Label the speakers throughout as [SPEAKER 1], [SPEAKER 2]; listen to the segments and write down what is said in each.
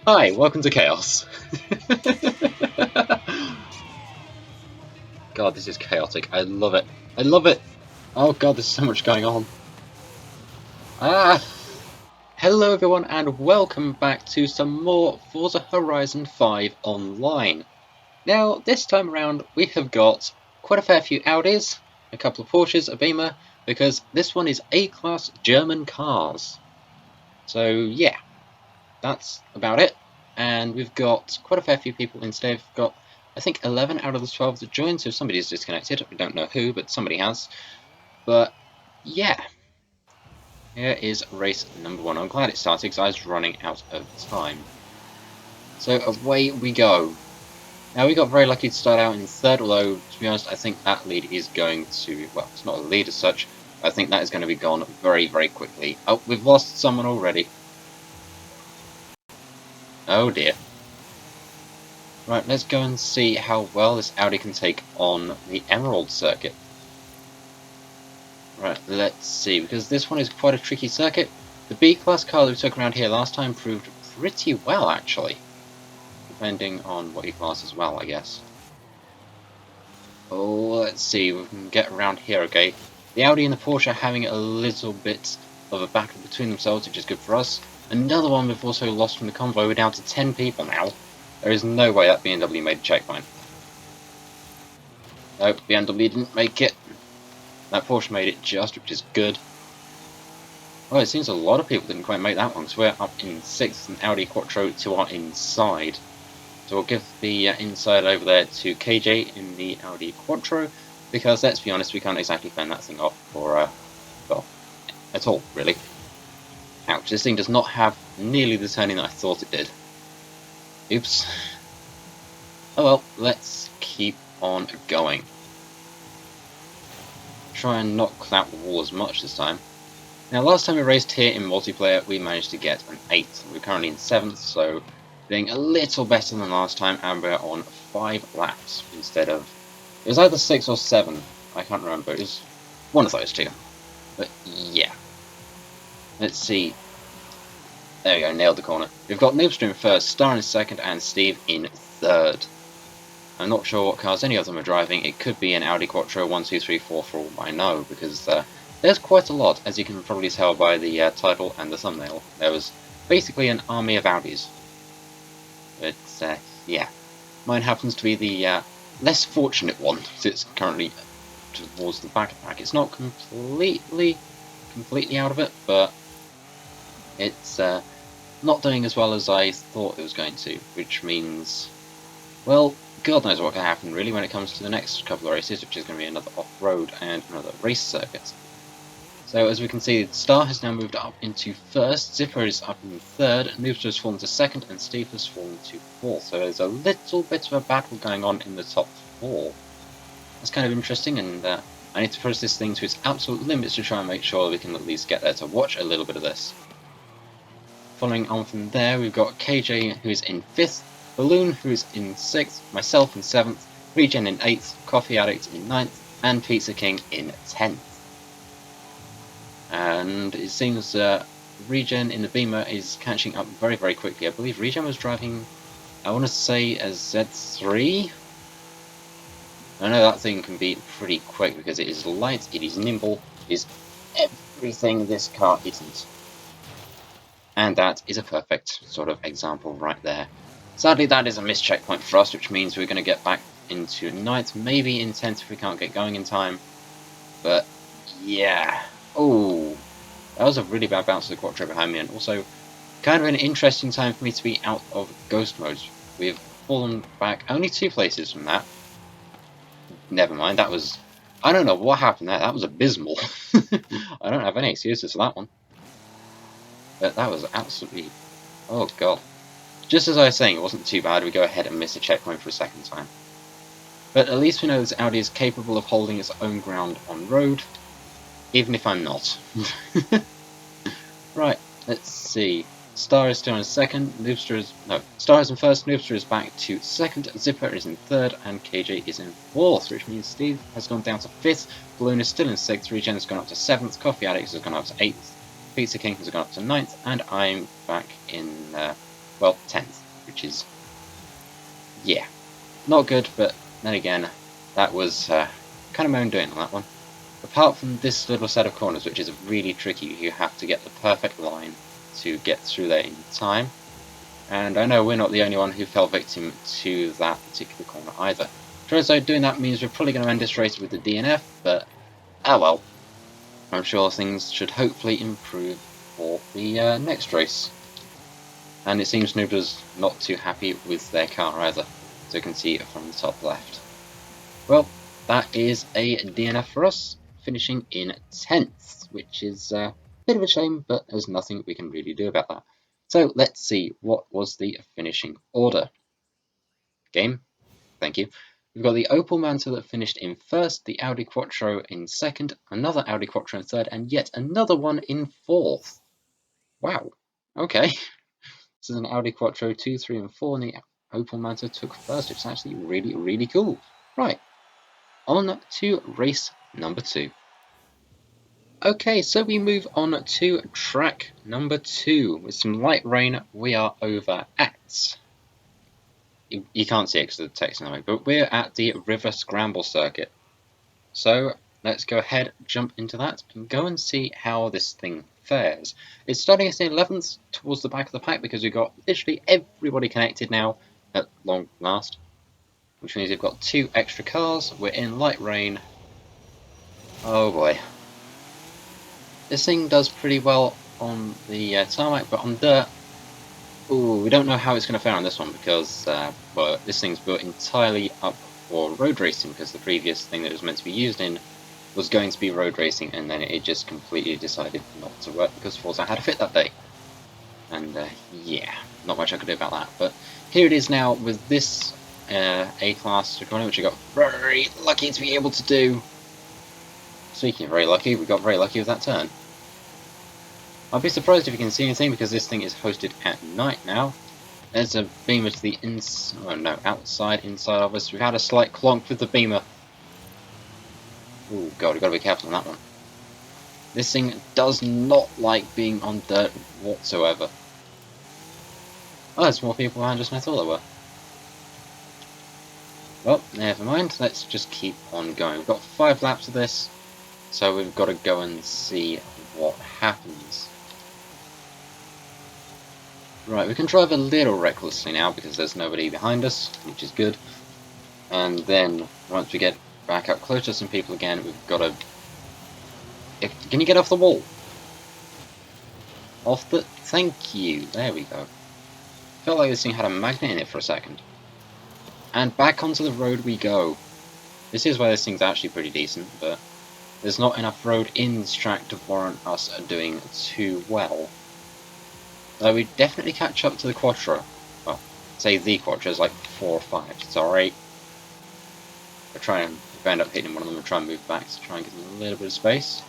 [SPEAKER 1] Hi, welcome to Chaos. God, this is chaotic. I love it. I love it. Oh god, there's so much going on. Ah! Hello everyone and welcome back to some more Forza Horizon 5 online. Now, this time around we have got quite a fair few Audis, a couple of Porsches, a Beamer, because this one is A-Class German cars. So yeah, that's about it. And we've got quite a fair few people instead. We've got, I think, 11 out of the 12 that joined, so somebody's disconnected. We don't know who, but somebody has. But yeah, here is race number 1. I'm glad it started because I was running out of time. So away we go. Now, we got very lucky to start out in third, although, to be honest, I think that lead is going to, well, it's not a lead as such. I think that is going to be gone very, very quickly. Oh, we've lost someone already. Oh dear. Right, let's go and see how well this Audi can take on the Emerald circuit. Right, let's see, because this one is quite a tricky circuit. The B-Class car that we took around here last time proved pretty well, actually. Depending on what you class as well, I guess. Oh, let's see, we can get around here, okay. The Audi and the Porsche are having a little bit of a battle between themselves, which is good for us. Another one we've also lost from the convoy. We're down to 10 people now. There is no way that BMW made a checkpoint. Nope, BMW didn't make it. That Porsche made it just, which is good. Well, it seems a lot of people didn't quite make that one, so we're up in 6th and Audi Quattro to our inside. So we'll give the inside over there to KJ in the Audi Quattro, because let's be honest, we can't exactly fend that thing off for, well, at all, really. Ouch, this thing does not have nearly the turning that I thought it did. Oops. Oh well, let's keep on going. Try and knock that wall as much this time. Now, last time we raced here in multiplayer, we managed to get an 8th. We're currently in 7th, so doing a little better than last time, and we're on 5 laps instead of... It was either 6 or 7, I can't remember, it was one of those two. But yeah. Let's see. There we go, nailed the corner. We've got Noobster in first, Star in second, and Steve in third. I'm not sure what cars any of them are driving. It could be an Audi Quattro 1, 2, 3, 4 for all I know, because there's quite a lot, as you can probably tell by the title and the thumbnail. There was basically an army of Audis. But yeah, mine happens to be the less fortunate one, since it's currently towards the back of the pack. It's not completely out of it, but it's not doing as well as I thought it was going to, which means, well, God knows what can happen really when it comes to the next couple of races, which is going to be another off-road and another race circuit. So as we can see, Star has now moved up into first, Zipper is up in third, Noobster has fallen to second, and Steve has fallen to fourth. So there's a little bit of a battle going on in the top 4. That's kind of interesting, and I need to push this thing to its absolute limits to try and make sure we can at least get there to watch a little bit of this. Following on from there, we've got KJ, who is in 5th, Balloon, who is in 6th, myself in 7th, Regen in 8th, Coffee Addict in 9th, and Pizza King in 10th. And it seems Regen in the Beamer is catching up very, very quickly. I believe Regen was driving, I want to say, a Z3? I know that thing can be pretty quick because it is light, it is nimble, it is everything this car isn't. And that is a perfect sort of example right there. Sadly, that is a missed checkpoint for us, which means we're going to get back into 9th, maybe in 10th if we can't get going in time. But, yeah. Oh, that was a really bad bounce of the Quattro behind me, and also kind of an interesting time for me to be out of Ghost Mode. We've fallen back only 2 places from that. Never mind, that was... I don't know what happened there, that was abysmal. I don't have any excuses for that one. But that was absolutely... oh god. Just as I was saying, it wasn't too bad, we go ahead and miss a checkpoint for a second time. But at least we know this Audi is capable of holding its own ground on road, even if I'm not. Right, let's see. Star is still in second, Noobster is... no, Star is in first, Noobster is back to second, Zipper is in third, and KJ is in fourth, which means Steve has gone down to 5th, Balloon is still in 6th, Regen has gone up to 7th, Coffee Addict has gone up to 8th, Pizza King has gone up to 9th, and I'm back in, well, 10th. which is, yeah, not good, but then again, that was kind of my own doing on that one. Apart from this little set of corners, which is really tricky, you have to get the perfect line to get through there in time. And I know we're not the only one who fell victim to that particular corner either. So doing that means we're probably going to end this race with the DNF, but oh well. I'm sure things should hopefully improve for the next race. And it seems Noobler's not too happy with their car either, so you can see it from the top left. Well, that is a DNF for us, finishing in 10th, which is a bit of a shame, but there's nothing we can really do about that. So let's see, what was the finishing order? Game, thank you. We've got the Opel Manta that finished in first, the Audi Quattro in second, another Audi Quattro in third, and yet another one in fourth. Wow, okay. This is an Audi Quattro 2, 3, and 4, and the Opel Manta took first. It's actually really, really cool. Right, on to race number 2. Okay, so we move on to track number 2. With some light rain, we are over at... You can't see it because of the text anyway, but we're at the River Scramble circuit. So let's go ahead, jump into that, and go and see how this thing fares. It's starting us in 11th towards the back of the pack because we've got literally everybody connected now at long last, which means we've got 2 extra cars. We're in light rain. Oh boy. This thing does pretty well on the tarmac, but on dirt, ooh, we don't know how it's going to fare on this one because, well, this thing's built entirely up for road racing because the previous thing that it was meant to be used in was going to be road racing, and then it just completely decided not to work because Forza had a fit that day. And yeah, not much I could do about that. But here it is now with this A-Class recording, which I got very lucky to be able to do. Speaking of very lucky, we got very lucky with that turn. I'll be surprised if you can see anything because this thing is hosted at night now. There's a beamer to the outside, inside of us. We've had a slight clonk with the beamer. Oh god, we've got to be careful on that one. This thing does not like being on dirt whatsoever. Oh, there's more people behind us than I thought there were. Well, never mind. Let's just keep on going. We've got 5 laps of this, so we've got to go and see what happens. Right, we can drive a little recklessly now because there's nobody behind us, which is good. And then, once we get back up close to some people again, we've got to... Can you get off the wall? Off the... Thank you. There we go. Felt like this thing had a magnet in it for a second. And back onto the road we go. This is where this thing's actually pretty decent, but there's not enough road in this track to warrant us doing too well. Though we definitely catch up to the Quattro. Well, say the Quattro is like 4 or 5. It's alright. We'll try and, if I end up hitting one of them, we'll try and move back to try and give them a little bit of space.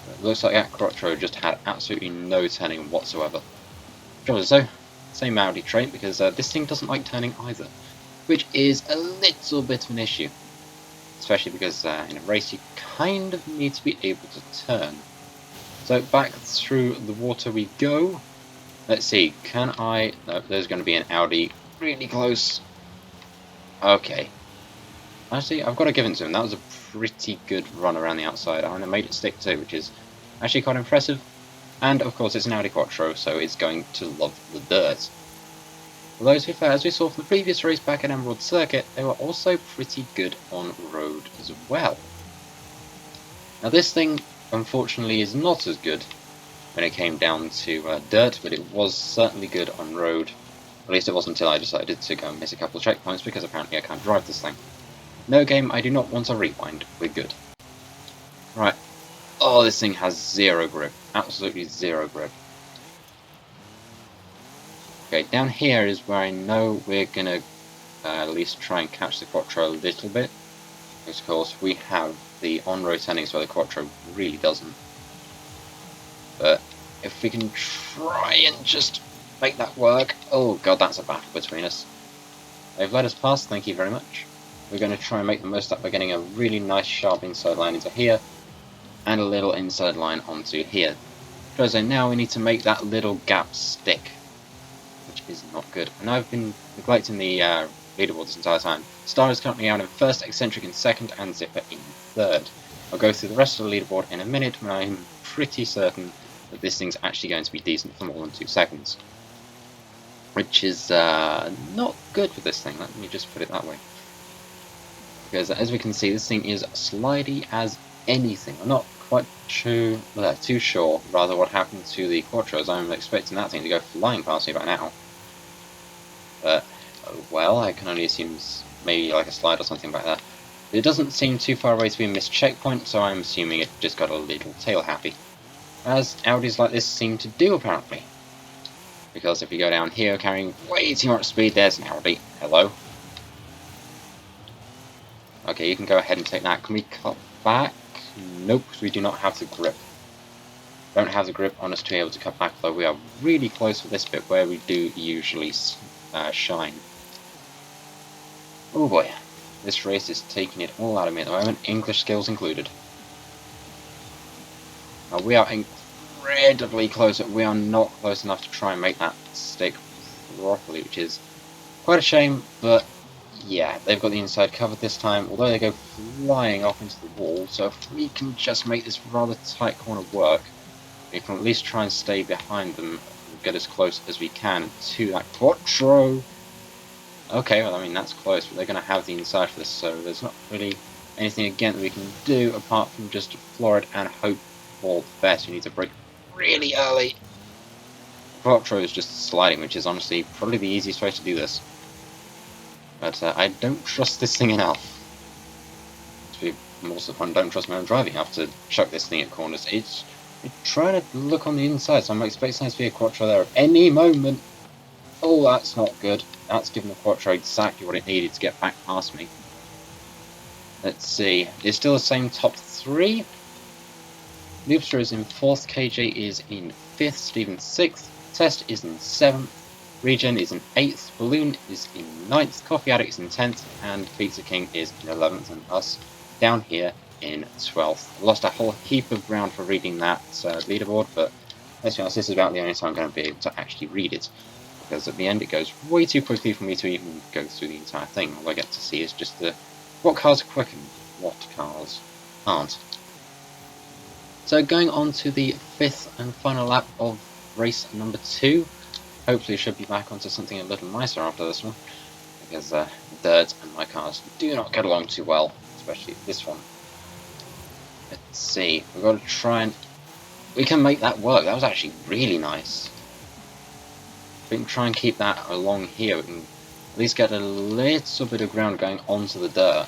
[SPEAKER 1] But it looks like that Quattro just had absolutely no turning whatsoever. So, same Audi trait because this thing doesn't like turning either. Which is a little bit of an issue. Especially because in a race you kind of need to be able to turn. So back through the water we go. Let's see, can I... No, there's going to be an Audi really close. Okay. Actually, I've got to give it to him. That was a pretty good run around the outside. And I made it stick too, which is actually quite impressive. And of course it's an Audi Quattro, so it's going to love the dirt. Although to be fair, as we saw from the previous race back at Emerald Circuit, they were also pretty good on road as well. Now this thing, unfortunately, is not as good when it came down to dirt, but it was certainly good on road. At least it wasn't until I decided to go and miss a couple of checkpoints, because apparently I can't drive this thing. No game, I do not want a rewind. We're good. Right. Oh, this thing has zero grip. Absolutely zero grip. Okay, down here is where I know we're going to at least try and catch the Quattro a little bit. Because, of course, we have the on-road turnings where the Quattro really doesn't. But if we can try and just make that work... Oh god, that's a battle between us. They've let us pass, thank you very much. We're going to try and make the most of that by getting a really nice sharp inside line into here. And a little inside line onto here. So now we need to make that little gap stick. is not good. And I've been neglecting the leaderboard this entire time. Star is currently out in first, Eccentric in second, and Zipper in third. I'll go through the rest of the leaderboard in a minute when I'm pretty certain that this thing's actually going to be decent for more than 2 seconds. Which is not good with this thing, let me just put it that way. Because as we can see, this thing is slidey as anything. I'm not quite too sure, rather, what happened to the Quattros. I'm expecting that thing to go flying past me by now. But, well, I can only assume maybe like a slide or something like that. It doesn't seem too far away to be a missed checkpoint, so I'm assuming it just got a little tail happy. As Audis like this seem to do, apparently. Because if you go down here carrying way too much speed, there's an Audi. Hello. Okay, you can go ahead and take that. Can we cut back? Nope, we do not have the grip. Don't have the grip on us to be able to cut back, though we are really close with this bit where we do usually shine. Oh boy, this race is taking it all out of me at the moment, English skills included. Now we are incredibly close, but we are not close enough to try and make that stick properly, which is quite a shame, but yeah, they've got the inside covered this time, although they go flying off into the wall, so if we can just make this rather tight corner work, we can at least try and stay behind them and get as close as we can to that Quattro. Okay, well, I mean, that's close, but they're going to have the inside for this, so there's not really anything again that we can do apart from just floor it and hope for the best. You need to brake really early. Quattro is just sliding, which is honestly probably the easiest way to do this. But I don't trust this thing enough. To be more so fun, don't trust my own driving enough to chuck this thing at corners. It's trying to look on the inside, so I'm expecting there to be a Quattro there at any moment. Oh, that's not good. That's given the Quattro exactly what it needed to get back past me. Let's see. It's still the same top 3. Loopster is in 4th, KJ is in 5th, Steven 6th, Test is in 7th, Regen is in 8th, Balloon is in 9th, Coffee Addict is in 10th, and Pizza King is in 11th, and us down here in 12th. I lost a whole heap of ground for reading that leaderboard, but let's be honest, this is about the only time I'm going to be able to actually read it. Because at the end it goes way too quickly for me to even go through the entire thing. All I get to see is just what cars are quick and what cars aren't. So going on to the 5th and final lap of race number 2. Hopefully I should be back onto something a little nicer after this one. Because Dirt and my cars do not get along too well, especially this one. Let's see, we've got to try and... We can make that work. That was actually really nice. We can try and keep that along here. We can at least get a little bit of ground going onto the dirt.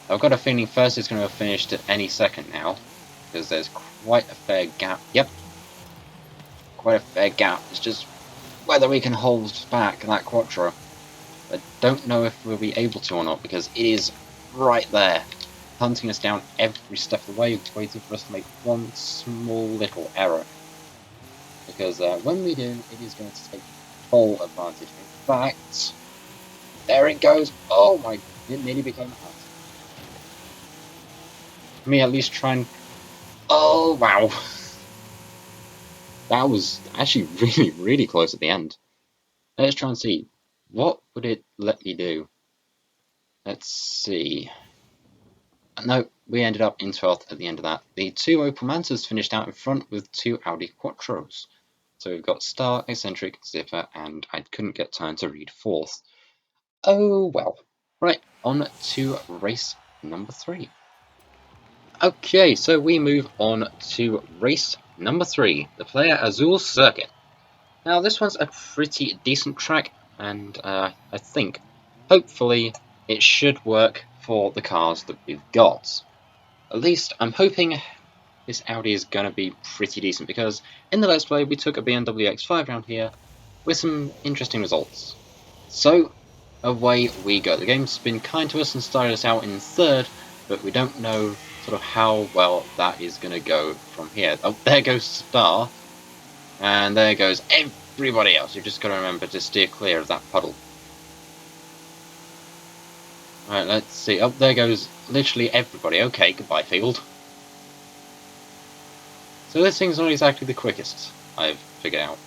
[SPEAKER 1] I've got a feeling first it's going to have finished at any second now, because there's quite a fair gap. Yep, quite a fair gap. It's just whether we can hold back that Quattro. I don't know if we'll be able to or not, because it is right there, hunting us down every step of the way, waiting for us to make one small little error. Because when we do, it is going to take full advantage. In fact, there it goes. Oh my, it nearly became hot. Let me at least try and... Oh, wow. That was actually really, really close at the end. Let's try and see. What would it let me do? Let's see. No, we ended up in 12th at the end of that. The 2 Opel Mantas finished out in front with 2 Audi Quattros. So we've got Star, Eccentric, Zipper, and I couldn't get time to read 4th. Oh well. Right, on to race number 3. Okay, so we move on to race number 3, the Playa Azul Circuit. Now this one's a pretty decent track, and I think, hopefully, it should work for the cars that we've got. At least, I'm hoping this Audi is going to be pretty decent, because in the Let's Play we took a BMW X5 round here with some interesting results. So, away we go. The game's been kind to us and started us out in 3rd, but we don't know sort of how well that is going to go from here. Oh, there goes Star, and there goes everybody else. You've just got to remember to steer clear of that puddle. Alright, let's see. Oh, there goes literally everybody. Okay, goodbye field. So this thing's not exactly the quickest, I've figured out.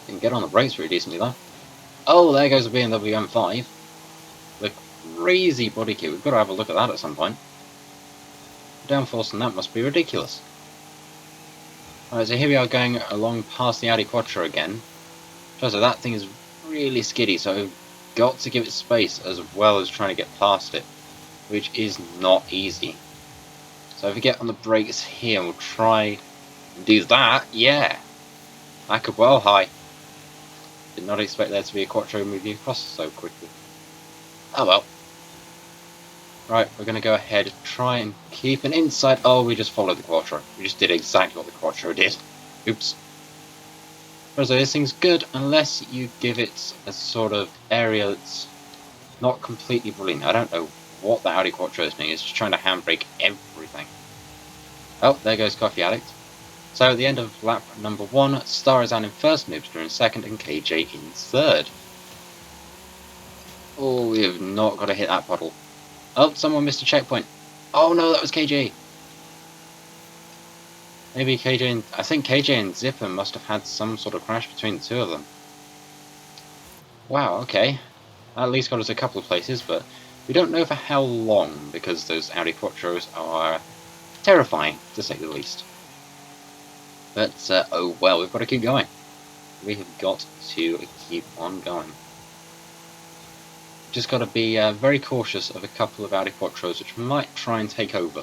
[SPEAKER 1] Can get on the brakes pretty decently though. Oh, there goes the BMW M5. The crazy body kit. We've got to have a look at that at some point. The downforce on that must be ridiculous. Alright, so here we are going along past the Audi Quattro again. So that thing is really skiddy, so we've got to give it space as well as trying to get past it, which is not easy. So if we get on the brakes here, we'll try and do that. Yeah, back up well high. Did not expect there to be a Quattro moving across so quickly. Oh well. Right, we're going to go ahead, try and keep an inside. Oh, we just followed the Quattro. We just did exactly what the Quattro did. Oops. So this thing's good unless you give it a sort of area that's not completely brilliant. I don't know what the Audi Quattro is doing. It's just trying to handbrake everything. Oh, there goes Coffee Addict. So at the end of lap number 1, Star is in first, Noobster in second, and KJ in third. Oh, we have not got to hit that puddle. Oh, someone missed a checkpoint. Oh no, that was KJ. Maybe KJ and... I think KJ and Zipper must have had some sort of crash between the two of them. Wow, okay. That at least got us a couple of places, but we don't know for how long, because those Audi Quattros are terrifying, to say the least. But, oh well, we've got to keep going. We have got to keep on going. Just got to be very cautious of a couple of Audi Quattros which might try and take over.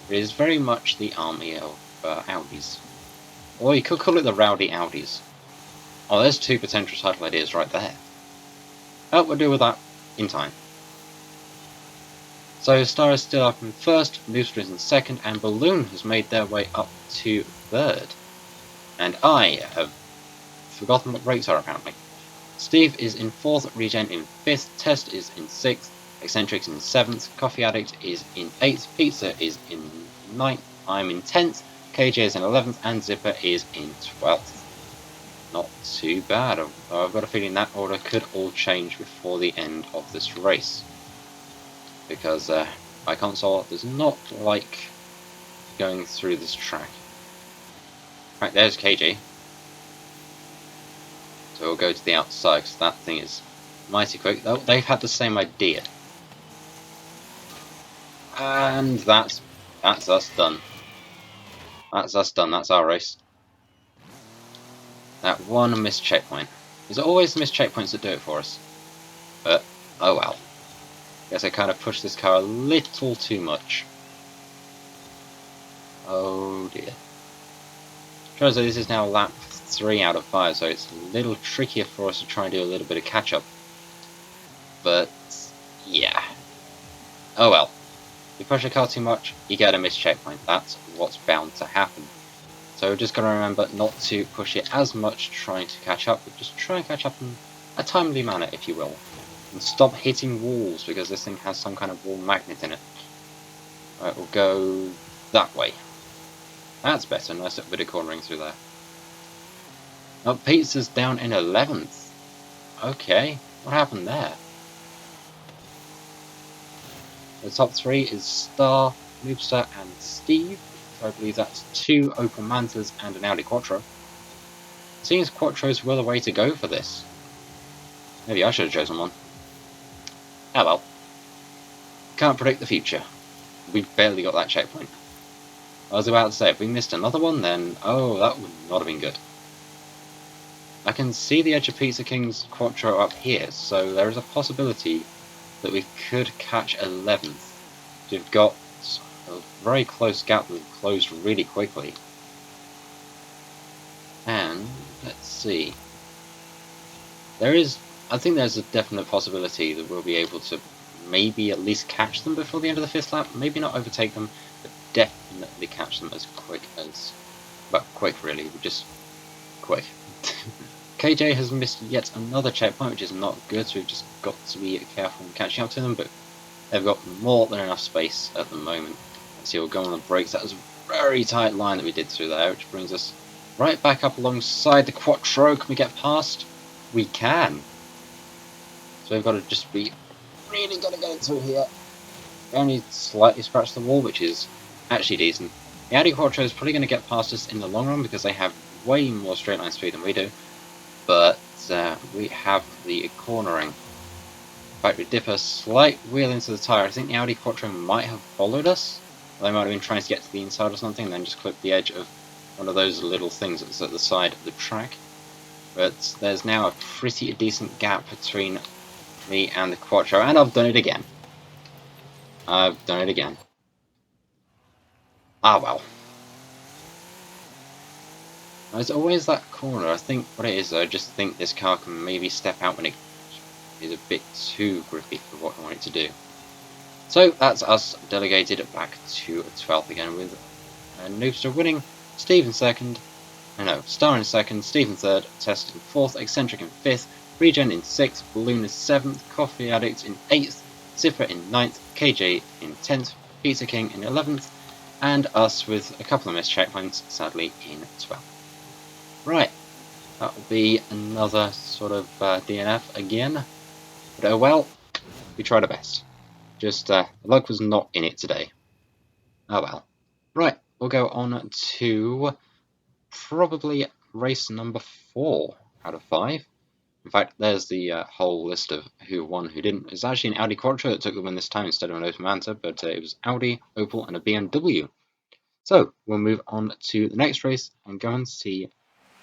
[SPEAKER 1] It is very much the army of Audis. Or you could call it the Rowdy Audis. Oh, there's 2 potential title ideas right there. Oh, we'll deal with that in time. So Star is still up in first, Noobster is in second, and Balloon has made their way up to third. And I have forgotten what brakes are apparently. Steve is in 4th, Regen in 5th, Test is in 6th, Eccentrics in 7th, Coffee Addict is in 8th, Pizza is in 9th, I'm in 10th, KJ is in 11th, and Zipper is in 12th. Not too bad. I've got a feeling that order could all change before the end of this race. Because my console does not like going through this track. Right, there's KJ. So we'll go to the outside, because that thing is mighty quick. Oh, they've had the same idea. And that's us done. That's us done, that's our race. That one missed checkpoint. There's always missed checkpoints that do it for us. But, oh well. Guess I kind of pushed this car a little too much. Oh dear. Turns out this is now lap 3 out of 5, so it's a little trickier for us to try and do a little bit of catch up. But, yeah. Oh well. If you push a car too much, you get a missed checkpoint. That's what's bound to happen. So we're just got to remember not to push it as much trying to catch up, but just try and catch up in a timely manner, if you will. And stop hitting walls, because this thing has some kind of wall magnet in it. Alright, we'll go that way. That's better, nice little bit of cornering through there. Oh, Pizza's down in 11th. Okay, what happened there? The top 3 is Star, Noobster, and Steve. So I believe that's 2 Opel Mantas and an Audi Quattro. Seems Quattro's well the way to go for this. Maybe I should have chosen one. Oh well. Can't predict the future. We barely got that checkpoint. I was about to say, if we missed another one, then oh, that would not have been good. I can see the edge of Pizza King's Quattro up here, so there is a possibility that we could catch 11th. We've got a very close gap that we've closed really quickly. And let's see. I think there's a definite possibility that we'll be able to maybe at least catch them before the end of the 5th lap. Maybe not overtake them, but definitely catch them as quick as... well, quick really, just quick. KJ has missed yet another checkpoint, which is not good, so we've just got to be careful in catching up to them, but they've got more than enough space at the moment. Let's see, we'll go on the brakes. That was a very tight line that we did through there, which brings us right back up alongside the Quattro. Can we get past? We can. So we've got to just be really going to get it through here. We only slightly scratched the wall, which is actually decent. The Audi Quattro is probably going to get past us in the long run because they have way more straight line speed than we do. but we have the cornering. In fact, we dip a slight wheel into the tyre. I think the Audi Quattro might have followed us. They might have been trying to get to the inside or something, and then just clipped the edge of one of those little things that's at the side of the track. But there's now a pretty decent gap between me and the Quattro, and I've done it again. I've done it again. Ah well. There's always that corner. I think what it is, though, I just think this car can maybe step out when it is a bit too grippy for what I want it to do. So that's us delegated back to 12th again, with Noobster winning, Steve in second, Star in second, Steve in third, Test in fourth, Eccentric in fifth, Regen in sixth, Balloon in seventh, Coffee Addict in eighth, Zipper in ninth, KJ in 10th, Pizza King in 11th, and us with a couple of missed checkpoints, sadly, in 12th. Right, that will be another sort of DNF again, but oh well, we tried our best. Just the luck was not in it today. Oh well. Right, we'll go on to probably race number 4 out of 5. In fact, there's the whole list of who won, who didn't. It's actually an Audi Quattro that took the win this time instead of an Automanta, but it was Audi, Opel, and a BMW. So we'll move on to the next race and go and see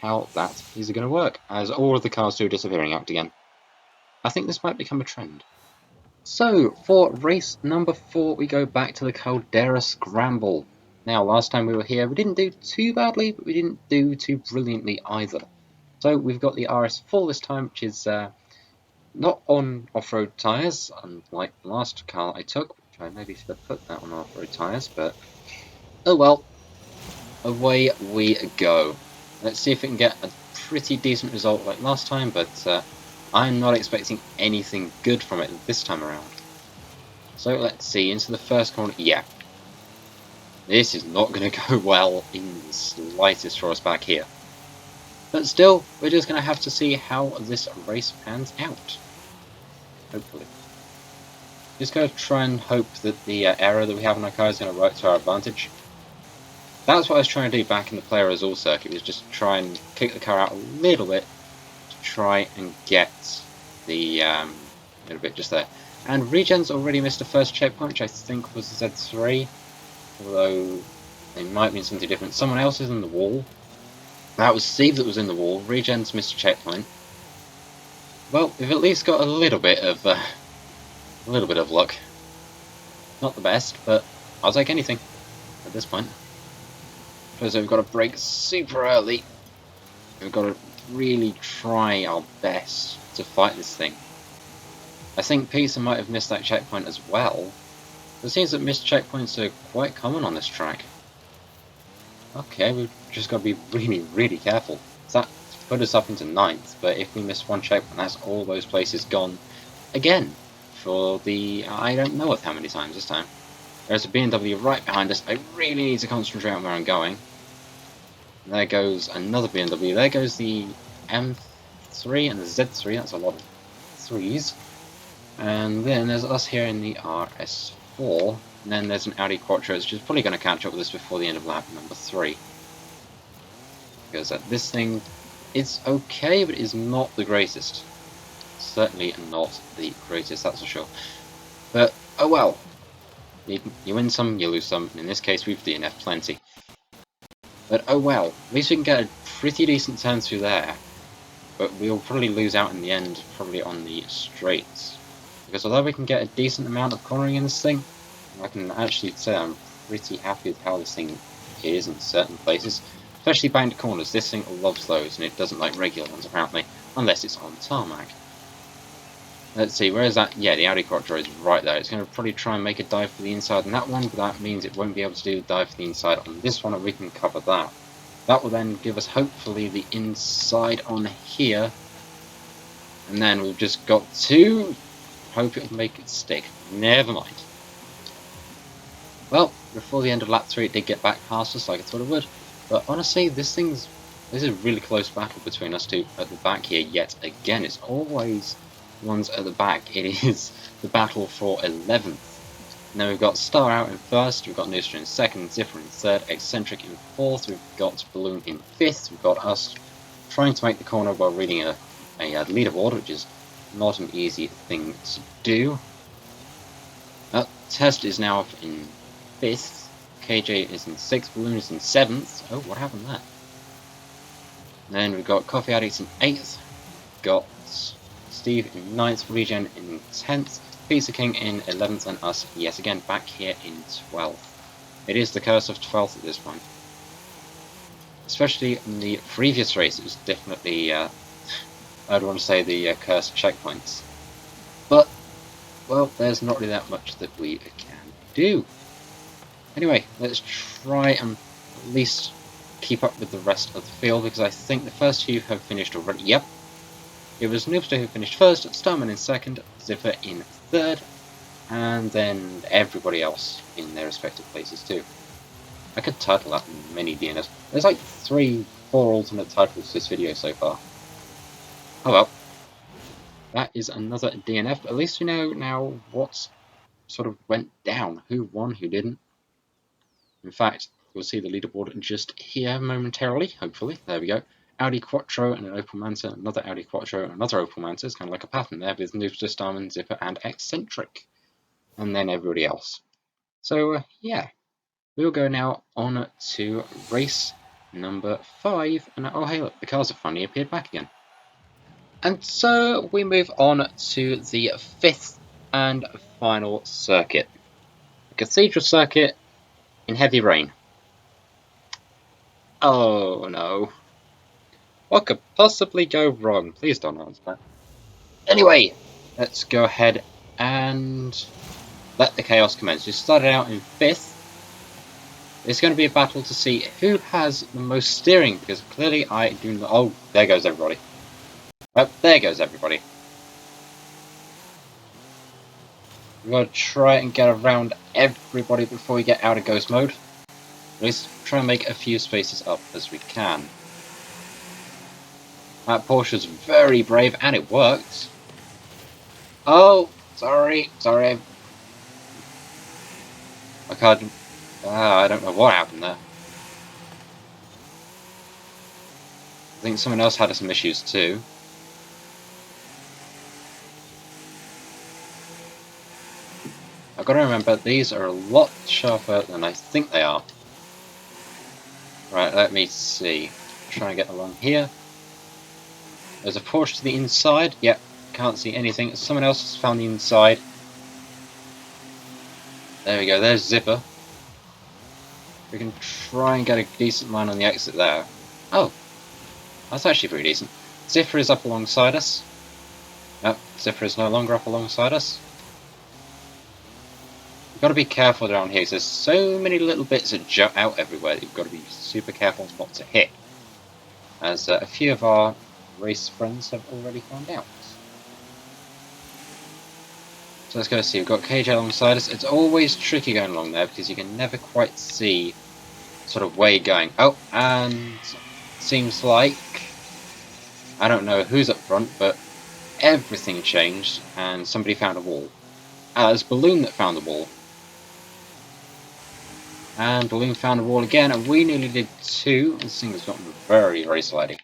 [SPEAKER 1] how that is going to work, as all of the cars do a disappearing act again. I think this might become a trend. So, for race number 4, we go back to the Caldera Scramble. Now, last time we were here, we didn't do too badly, but we didn't do too brilliantly either. So, we've got the RS4 this time, which is not on off-road tyres, unlike the last car I took, which I maybe should have put that on off-road tyres, but oh well. Away we go. Let's see if we can get a pretty decent result like last time, but I'm not expecting anything good from it this time around. So let's see, into the first corner. Yeah. This is not going to go well in the slightest for us back here. But still, we're just going to have to see how this race pans out. Hopefully. Just going to try and hope that the error that we have on our car is going to work to our advantage. That's what I was trying to do back in the player as all circuit, was just try and kick the car out a little bit to try and get the little bit just there. And Regen's already missed the first checkpoint, which I think was Z3, although they might mean something different. Someone else is in the wall. That was Steve that was in the wall. Regen's missed a checkpoint. Well, we've at least got a little bit of luck. Not the best, but I'll take anything at this point. So we've got to brake super early. We've got to really try our best to fight this thing. I think Pizza might have missed that checkpoint as well. It seems that missed checkpoints are quite common on this track. Okay, we've just got to be really, really careful. That put us up into 9th, but if we miss one checkpoint, that's all those places gone again. For the, I don't know how many times this time. There's a BMW right behind us. I really need to concentrate on where I'm going. There goes another BMW. There goes the M3 and the Z3. That's a lot of 3s. And then there's us here in the RS4. And then there's an Audi Quattro, which is probably going to catch up with us before the end of lap number 3. Because this thing is okay, but is not the greatest. Certainly not the greatest, that's for sure. But, oh well. You win some, you lose some. In this case, we've DNF'd plenty. But oh well, at least we can get a pretty decent turn through there. But we'll probably lose out in the end, probably on the straights. Because although we can get a decent amount of cornering in this thing, I can actually say I'm pretty happy with how this thing is in certain places. Especially banked corners, this thing loves those, and it doesn't like regular ones apparently, unless it's on tarmac. Let's see, where is that? Yeah, the Audi Quattro is right there. It's going to probably try and make a dive for the inside on that one, but that means it won't be able to do the dive for the inside on this one, and we can cover that. That will then give us, hopefully, the inside on here. And then we've just got to hope it'll make it stick. Never mind. Well, before the end of lap 3, it did get back past us like I thought it would. But honestly, this is a really close battle between us two at the back here yet again. It's always ones at the back. It is the battle for 11th. Now we've got Star out in first, we've got Nooster in second, Zipper in third, Eccentric in fourth, we've got Balloon in fifth, we've got us trying to make the corner while reading a leaderboard, which is not an easy thing to do. Test is now up in 5th, KJ is in 6th, Balloon is in 7th. Oh, what happened there? Then we've got Coffee Addicts in 8th, got Steve in 9th, Regen in 10th, Pizza King in 11th, and us yet again back here in 12th. It is the curse of 12th at this point. Especially in the previous race, it was definitely, I'd want to say, the cursed checkpoints. But, well, there's not really that much that we can do. Anyway, let's try and at least keep up with the rest of the field, because I think the first few have finished already. Yep. It was Noobster who finished first, Starman in second, Zipper in third, and then everybody else in their respective places too. I could title that mini DNFs. There's like 3-4 alternate titles to this video so far. Oh well. That is another DNF, but at least we know now what sort of went down. Who won, who didn't. In fact, we'll see the leaderboard just here momentarily, hopefully. There we go. Audi Quattro and an Opel Manta, another Audi Quattro and another Opel Manta. It's kind of like a pattern there with Noobster, Starman, Zipper and Eccentric. And then everybody else. So, yeah. We'll go now on to race number 5. And oh hey look, the cars have finally appeared back again. And so we move on to the 5th and final circuit. The Cathedral Circuit in heavy rain. Oh no. What could possibly go wrong? Please don't answer that. Anyway, let's go ahead and let the chaos commence. We started out in 5th. It's going to be a battle to see who has the most steering, because clearly I do not. Oh, there goes everybody. Oh, there goes everybody. We've got to try and get around everybody before we get out of ghost mode. At least try and make a few spaces up as we can. That Porsche's very brave, and it works. Oh, sorry. I can't. I don't know what happened there. I think someone else had some issues too. I've got to remember, these are a lot sharper than I think they are. Right, let me see. Try and get along here. There's a Porsche to the inside. Yep, can't see anything. Someone else has found the inside. There we go, there's Zipper. We can try and get a decent line on the exit there. Oh, that's actually pretty decent. Zipper is up alongside us. Nope, Zipper is no longer up alongside us. You've got to be careful down here, because there's so many little bits that jut out everywhere that you've got to be super careful not to hit. As a few of our race friends have already found out. So let's go see, we've got KJ alongside us. It's always tricky going along there, because you can never quite see sort of where you're going. Oh, and seems like, I don't know who's up front, but everything changed, and somebody found a wall. It's Balloon that found the wall. And Balloon found a wall again, and we nearly did too. This thing has gotten very, very slidey.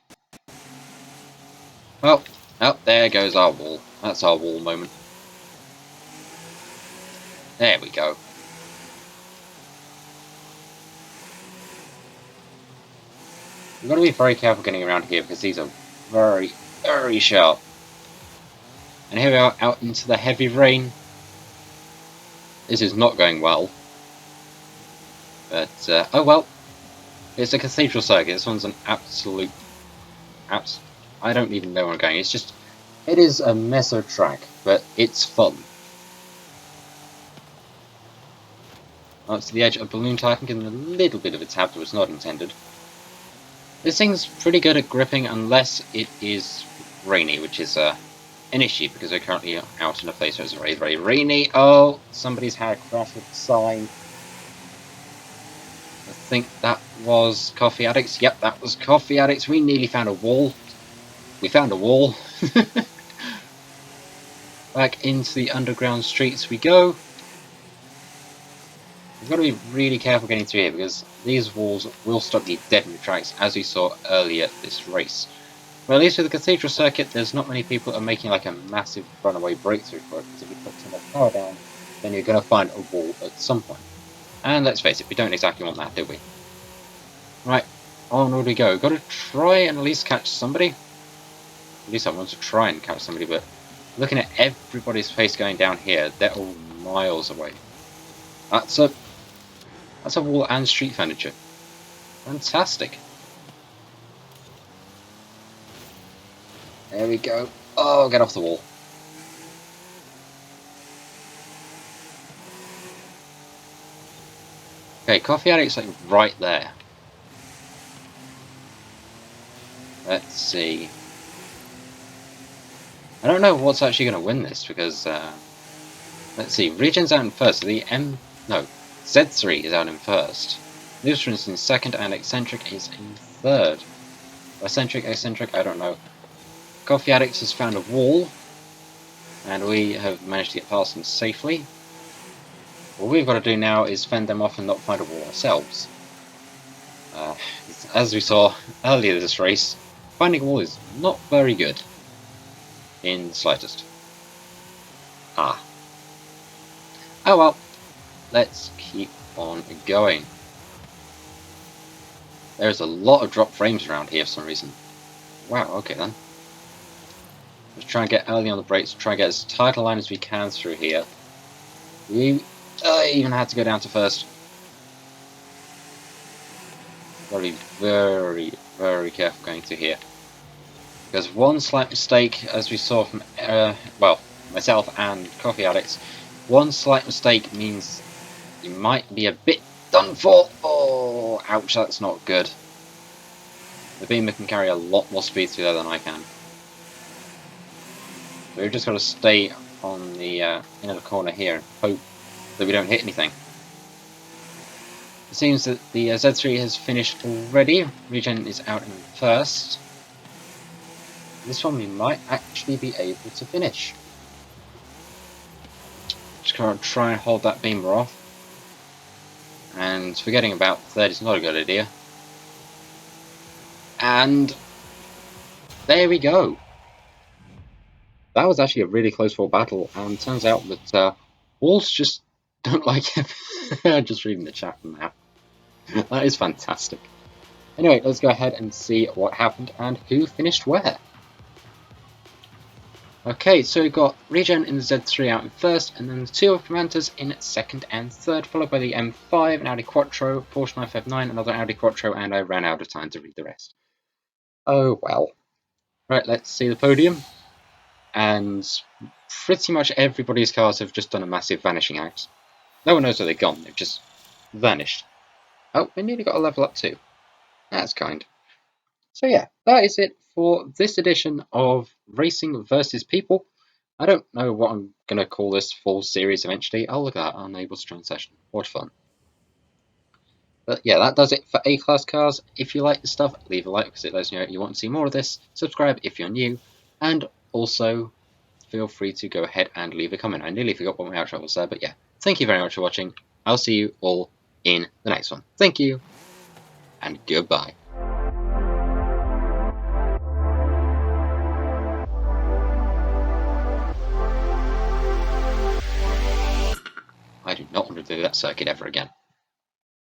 [SPEAKER 1] Well, oh, there goes our wall. That's our wall moment. There we go. We've got to be very careful getting around here, because these are very, very sharp. And here we are out into the heavy rain. This is not going well. But, oh well. It's a cathedral circuit. This one's an absolute... I don't even know where I'm going. It's just... It is a meso track, but it's fun. Up to the edge of Balloon Type and getting a little bit of a tap that was not intended. This thing's pretty good at gripping unless it is rainy, which is an issue because we're currently out in a place where it's very, very rainy. Oh, somebody's had a crash with the sign. I think that was Coffee Addicts. Yep, that was Coffee Addicts. We nearly found a wall. We found a wall. Back into the underground streets we go. We've got to be really careful getting through here because these walls will stop you dead in the tracks, as we saw earlier this race. Well, at least with the Cathedral Circuit, there's not many people are making like a massive runaway breakthrough for it, because if you put too much power down, then you're going to find a wall at some point. And let's face it, we don't exactly want that, do we? Right, onward we go. Got to try and at least catch somebody. At least I want to try and catch somebody, but looking at everybody's pace going down here, they're all miles away. That's a wall and street furniture. Fantastic. There we go. Oh, get off the wall. Okay, Coffee Addict's like right there. Let's see. I don't know what's actually going to win this, because let's see. Region's out in first. So the Z3 is out in first. Lutheran's in second, and Eccentric is in third. Eccentric, I don't know. Coffee Addicts has found a wall, and we have managed to get past them safely. What we've got to do now is fend them off and not find a wall ourselves. As we saw earlier this race, finding a wall is not very good in the slightest. Oh well, let's keep on going. There's a lot of drop frames around here for some reason. Wow, okay then. Let's try and get early on the brakes, try and get as tight a line as we can through here. We even had to go down to first. Gotta be very, very careful going through here. Because one slight mistake, as we saw from, well, myself and Coffee Addicts, one slight mistake means you might be a bit done for. Oh, ouch, that's not good. The Beamer can carry a lot more speed through there than I can. We've just got to stay on the end of the corner here and hope that we don't hit anything. It seems that the Z3 has finished already. Regen is out in first. This one we might actually be able to finish. Just gotta try and hold that Beamer off. And forgetting about third is not a good idea. And there we go. That was actually a really close fought battle, and turns out that walls just don't like it. Just reading the chat from that. That is fantastic. Anyway, let's go ahead and see what happened and who finished where. Okay, so we've got Regen in the Z3 out in first, and then the two of Commanders in second and third, followed by the M5, an Audi Quattro, Porsche 959, another Audi Quattro, and I ran out of time to read the rest. Oh well. Right, let's see the podium. And pretty much everybody's cars have just done a massive vanishing act. No one knows where they've gone, they've just vanished. Oh, we nearly got a level up too. That's kind. So yeah, that is it for this edition of Racing versus People. I don't know what I'm going to call this full series eventually. I'll look at that on Able's Join session. What fun. But yeah, that does it for A-Class cars. If you like the stuff, leave a like because it lets me know you want to see more of this. Subscribe if you're new. And also, feel free to go ahead and leave a comment. I nearly forgot what my outro was there, but yeah. Thank you very much for watching. I'll see you all in the next one. Thank you, and goodbye. I do not want to do that circuit ever again.